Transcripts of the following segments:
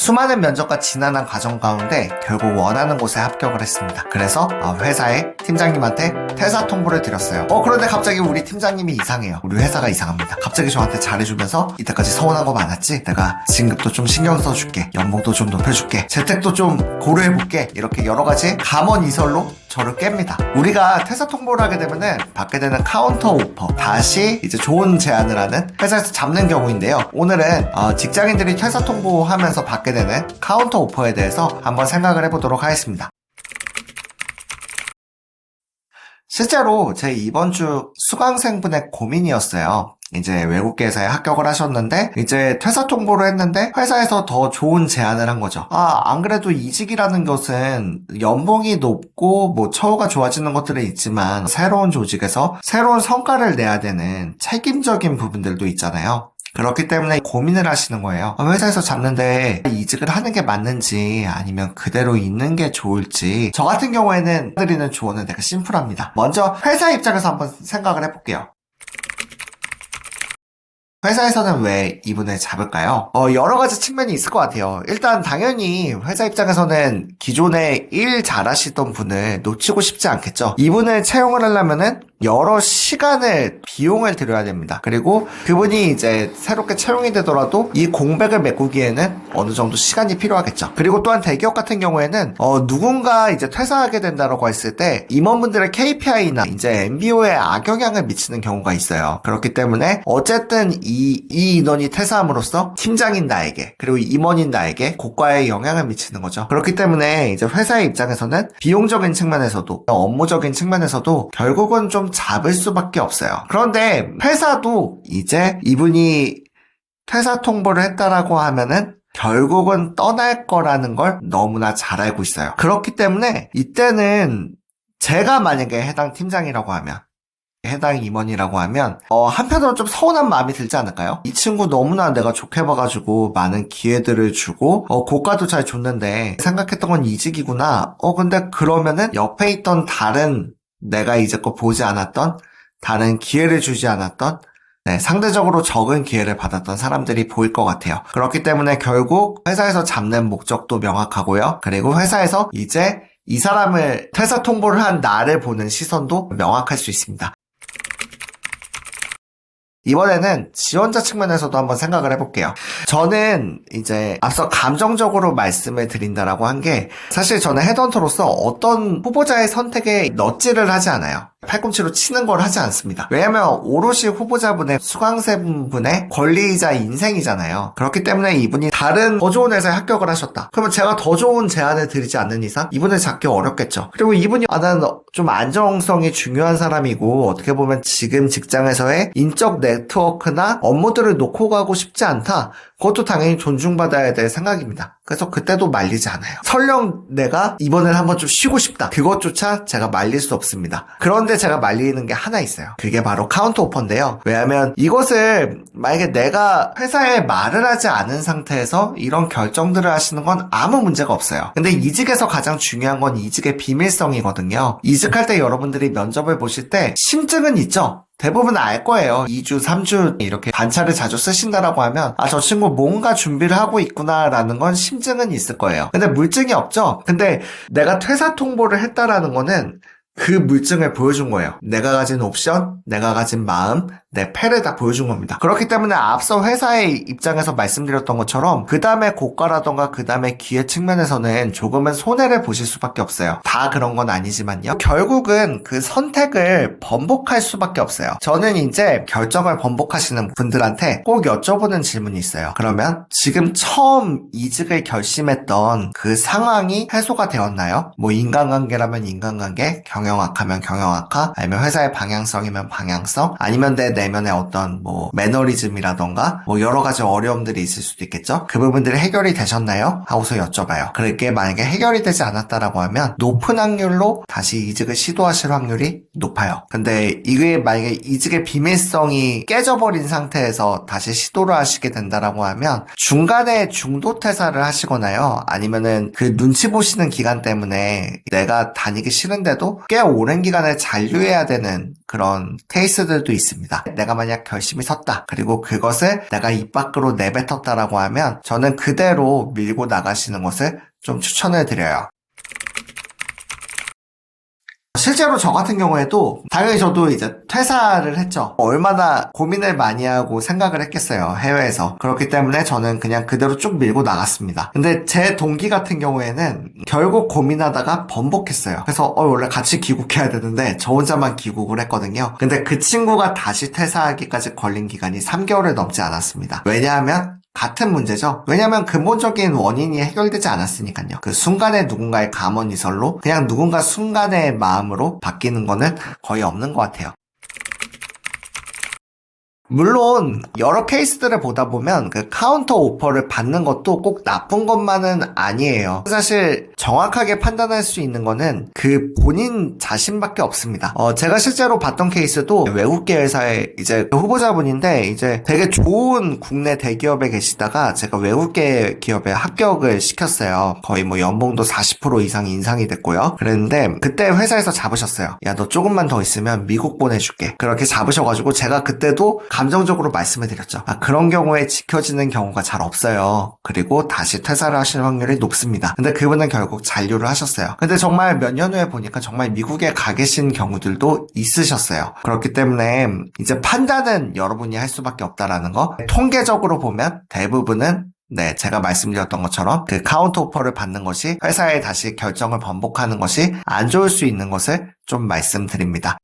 수많은 면접과 지난한 과정 가운데 결국 원하는 곳에 합격을 했습니다. 그래서 회사의 팀장님한테 퇴사 통보를 드렸어요. 그런데 갑자기 우리 팀장님이 이상해요. 우리 회사가 이상합니다. 갑자기 저한테 잘해주면서 이때까지 서운한 거 많았지? 내가 진급도 좀 신경 써줄게. 연봉도 좀 높여줄게. 재택도 좀 고려해볼게. 이렇게 여러 가지 감언이설로 저를 깹니다. 우리가 퇴사 통보를 하게 되면은 받게 되는 카운터 오퍼, 다시 이제 좋은 제안을 하는 회사에서 잡는 경우인데요. 오늘은 직장인들이 퇴사 통보하면서 받게 되는 카운터 오퍼에 대해서 한번 생각을 해보도록 하겠습니다. 실제로 제 이번 주 수강생분의 고민이었어요. 이제 외국계에서에 합격을 하셨는데 이제 퇴사 통보를 했는데 회사에서 더 좋은 제안을 한 거죠. 안 그래도 이직이라는 것은 연봉이 높고 뭐 처우가 좋아지는 것들은 있지만 새로운 조직에서 새로운 성과를 내야 되는 책임적인 부분들도 있잖아요. 그렇기 때문에 고민을 하시는 거예요. 회사에서 잡는데 이직을 하는 게 맞는지 아니면 그대로 있는 게 좋을지. 저 같은 경우에는 드리는 조언은 되게 심플합니다. 먼저 회사 입장에서 한번 생각을 해볼게요. 회사에서는 왜 이분을 잡을까요? 여러 가지 측면이 있을 것 같아요. 일단 당연히 회사 입장에서는 기존에 일 잘하시던 분을 놓치고 싶지 않겠죠. 이분을 채용을 하려면은 여러 시간을 비용을 들여야 됩니다. 그리고 그분이 이제 새롭게 채용이 되더라도 이 공백을 메꾸기에는 어느 정도 시간이 필요하겠죠. 그리고 또한 대기업 같은 경우에는 누군가 이제 퇴사하게 된다라고 했을 때 임원분들의 KPI나 이제 MBO에 악영향을 미치는 경우가 있어요. 그렇기 때문에 어쨌든 이 인원이 퇴사함으로써 팀장인 나에게 그리고 임원인 나에게 고가의 영향을 미치는 거죠. 그렇기 때문에 이제 회사의 입장에서는 비용적인 측면에서도 업무적인 측면에서도 결국은 좀 잡을 수밖에 없어요. 그런데 회사도 이제 이분이 퇴사 통보를 했다라고 하면은 결국은 떠날 거라는 걸 너무나 잘 알고 있어요. 그렇기 때문에 이때는 제가 만약에 해당 팀장이라고 하면 해당 임원이라고 하면 한편으로 좀 서운한 마음이 들지 않을까요? 이 친구 너무나 내가 좋게 봐가지고 많은 기회들을 주고 고가도 잘 줬는데 생각했던 건 이직이구나. 근데 그러면은 옆에 있던 다른 내가 이제껏 보지 않았던 다른 기회를 주지 않았던 상대적으로 적은 기회를 받았던 사람들이 보일 것 같아요. 그렇기 때문에 결국 회사에서 잡는 목적도 명확하고요. 그리고 회사에서 이제 이 사람을 퇴사 통보를 한 나를 보는 시선도 명확할 수 있습니다. 이번에는 지원자 측면에서도 한번 생각을 해볼게요. 저는 이제 앞서 감정적으로 말씀을 드린다라고 한 게 사실 저는 헤드헌터로서 어떤 후보자의 선택에 넛질을 하지 않아요. 팔꿈치로 치는 걸 하지 않습니다. 왜냐면 오롯이 후보자분의 수강생분의 권리이자 인생이잖아요. 그렇기 때문에 이분이 다른 더 좋은 회사에 합격을 하셨다. 그러면 제가 더 좋은 제안을 드리지 않는 이상 이분을 잡기 어렵겠죠. 그리고 이분이 나는 좀 안정성이 중요한 사람이고 어떻게 보면 지금 직장에서의 인적 네트워크나 업무들을 놓고 가고 싶지 않다. 그것도 당연히 존중받아야 될 생각입니다. 그래서 그때도 말리지 않아요. 설령 내가 이번엔 한번 좀 쉬고 싶다. 그것조차 제가 말릴 수 없습니다. 그런데 제가 말리는 게 하나 있어요. 그게 바로 카운터 오퍼인데요. 왜냐하면 이것을 만약에 내가 회사에 말을 하지 않은 상태에서 이런 결정들을 하시는 건 아무 문제가 없어요. 근데 이직에서 가장 중요한 건 이직의 비밀성이거든요. 이직할 때 여러분들이 면접을 보실 때 심증은 있죠. 대부분 알 거예요. 2주, 3주 이렇게 반차를 자주 쓰신다라고 하면 저 친구 뭔가 준비를 하고 있구나라는 건 심증은 있을 거예요. 근데 물증이 없죠? 근데 내가 퇴사 통보를 했다라는 거는 그 물증을 보여준 거예요. 내가 가진 옵션, 내가 가진 마음, 내 패를 다 보여준 겁니다. 그렇기 때문에 앞서 회사의 입장에서 말씀드렸던 것처럼 그 다음에 고가라던가 그 다음에 기회 측면에서는 조금은 손해를 보실 수밖에 없어요. 다 그런 건 아니지만요. 결국은 그 선택을 번복할 수밖에 없어요. 저는 이제 결정을 번복하시는 분들한테 꼭 여쭤보는 질문이 있어요. 그러면 지금 처음 이직을 결심했던 그 상황이 해소가 되었나요? 뭐 인간관계라면 인간관계, 경영학하면 경영학화, 아니면 회사의 방향성이면 방향성, 아니면 내 내면의 어떤 뭐 매너리즘이라던가 뭐 여러 가지 어려움들이 있을 수도 있겠죠. 그 부분들이 해결이 되셨나요? 하고서 여쭤봐요. 그렇게 만약에 해결이 되지 않았다라고 하면 높은 확률로 다시 이직을 시도하실 확률이 높아요. 근데 이게 만약에 이직의 비밀성이 깨져버린 상태에서 다시 시도를 하시게 된다라고 하면 중간에 중도 퇴사를 하시거나요. 아니면은 그 눈치 보시는 기간 때문에 내가 다니기 싫은데도 꽤 오랜 기간을 잔류해야 되는 그런 케이스들도 있습니다. 내가 만약 결심이 섰다. 그리고 그것을 내가 입 밖으로 내뱉었다라고 하면 저는 그대로 밀고 나가시는 것을 좀 추천을 드려요. 실제로 저 같은 경우에도 당연히 저도 이제 퇴사를 했죠. 얼마나 고민을 많이 하고 생각을 했겠어요. 해외에서. 그렇기 때문에 저는 그냥 그대로 쭉 밀고 나갔습니다. 근데 제 동기 같은 경우에는 결국 고민하다가 번복했어요. 그래서 원래 같이 귀국해야 되는데 저 혼자만 귀국을 했거든요. 근데 그 친구가 다시 퇴사하기까지 걸린 기간이 3개월을 넘지 않았습니다. 왜냐하면 같은 문제죠. 왜냐면 근본적인 원인이 해결되지 않았으니까요. 그 순간에 누군가의 감언이설로 그냥 누군가 순간의 마음으로 바뀌는 거는 거의 없는 것 같아요. 물론 여러 케이스들을 보다 보면 그 카운터 오퍼를 받는 것도 꼭 나쁜 것만은 아니에요. 사실 정확하게 판단할 수 있는 거는 그 본인 자신밖에 없습니다. 제가 실제로 봤던 케이스도 외국계 회사의 이제 후보자분인데 이제 되게 좋은 국내 대기업에 계시다가 제가 외국계 기업에 합격을 시켰어요. 거의 뭐 연봉도 40% 이상 인상이 됐고요. 그랬는데 그때 회사에서 잡으셨어요. 야, 너 조금만 더 있으면 미국 보내줄게. 그렇게 잡으셔가지고 제가 그때도 감정적으로 말씀을 드렸죠. 그런 경우에 지켜지는 경우가 잘 없어요. 그리고 다시 퇴사를 하실 확률이 높습니다. 근데 그분은 결국 잔류를 하셨어요. 근데 정말 몇 년 후에 보니까 정말 미국에 가 계신 경우들도 있으셨어요. 그렇기 때문에 이제 판단은 여러분이 할 수밖에 없다라는 거. 통계적으로 보면 대부분은 제가 말씀드렸던 것처럼 그 카운터 오퍼를 받는 것이 회사에 다시 결정을 번복하는 것이 안 좋을 수 있는 것을 좀 말씀드립니다.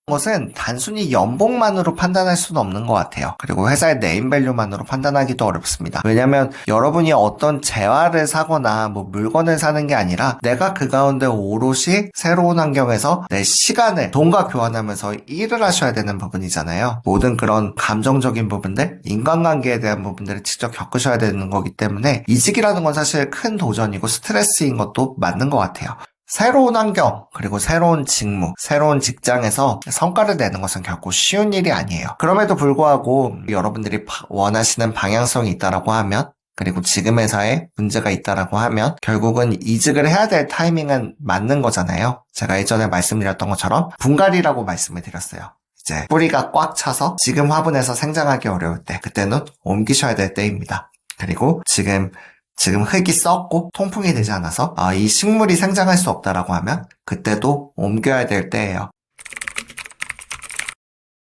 것은 단순히 연봉만으로 판단할 수는 없는 것 같아요. 그리고 회사의 네임밸류만으로 판단하기도 어렵습니다. 왜냐면 여러분이 어떤 재화를 사거나 뭐 물건을 사는 게 아니라 내가 그 가운데 오롯이 새로운 환경에서 내 시간을 돈과 교환하면서 일을 하셔야 되는 부분이잖아요. 모든 그런 감정적인 부분들, 인간관계에 대한 부분들을 직접 겪으셔야 되는 거기 때문에 이직이라는 건 사실 큰 도전이고 스트레스인 것도 맞는 것 같아요. 새로운 환경, 그리고 새로운 직무, 새로운 직장에서 성과를 내는 것은 결코 쉬운 일이 아니에요. 그럼에도 불구하고 여러분들이 원하시는 방향성이 있다라고 하면, 그리고 지금 회사에 문제가 있다라고 하면 결국은 이직을 해야 될 타이밍은 맞는 거잖아요. 제가 예전에 말씀드렸던 것처럼 분갈이라고 말씀을 드렸어요. 이제 뿌리가 꽉 차서 지금 화분에서 생장하기 어려울 때, 그때는 옮기셔야 될 때입니다. 그리고 지금 흙이 썩고 통풍이 되지 않아서 이 식물이 생장할 수 없다라고 하면 그때도 옮겨야 될 때예요.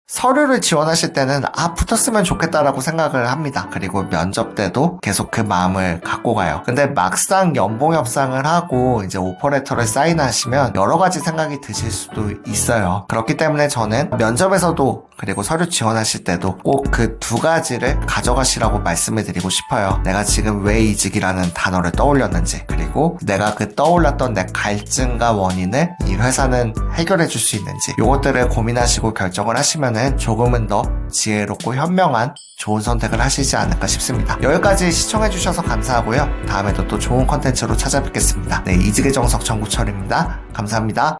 서류를 지원하실 때는 붙었으면 좋겠다라고 생각을 합니다. 그리고 면접 때도 계속 그 마음을 갖고 가요. 근데 막상 연봉 협상을 하고 이제 오퍼레터를 사인하시면 여러 가지 생각이 드실 수도 있어요. 그렇기 때문에 저는 면접에서도 그리고 서류 지원하실 때도 꼭 그 두 가지를 가져가시라고 말씀을 드리고 싶어요. 내가 지금 왜 이직이라는 단어를 떠올렸는지, 그리고 내가 그 떠올랐던 내 갈증과 원인을 이 회사는 해결해 줄 수 있는지, 이것들을 고민하시고 결정을 하시면은 조금은 더 지혜롭고 현명한 좋은 선택을 하시지 않을까 싶습니다. 여기까지 시청해주셔서 감사하고요. 다음에도 또 좋은 컨텐츠로 찾아뵙겠습니다. 이직의 정석 정구철입니다. 감사합니다.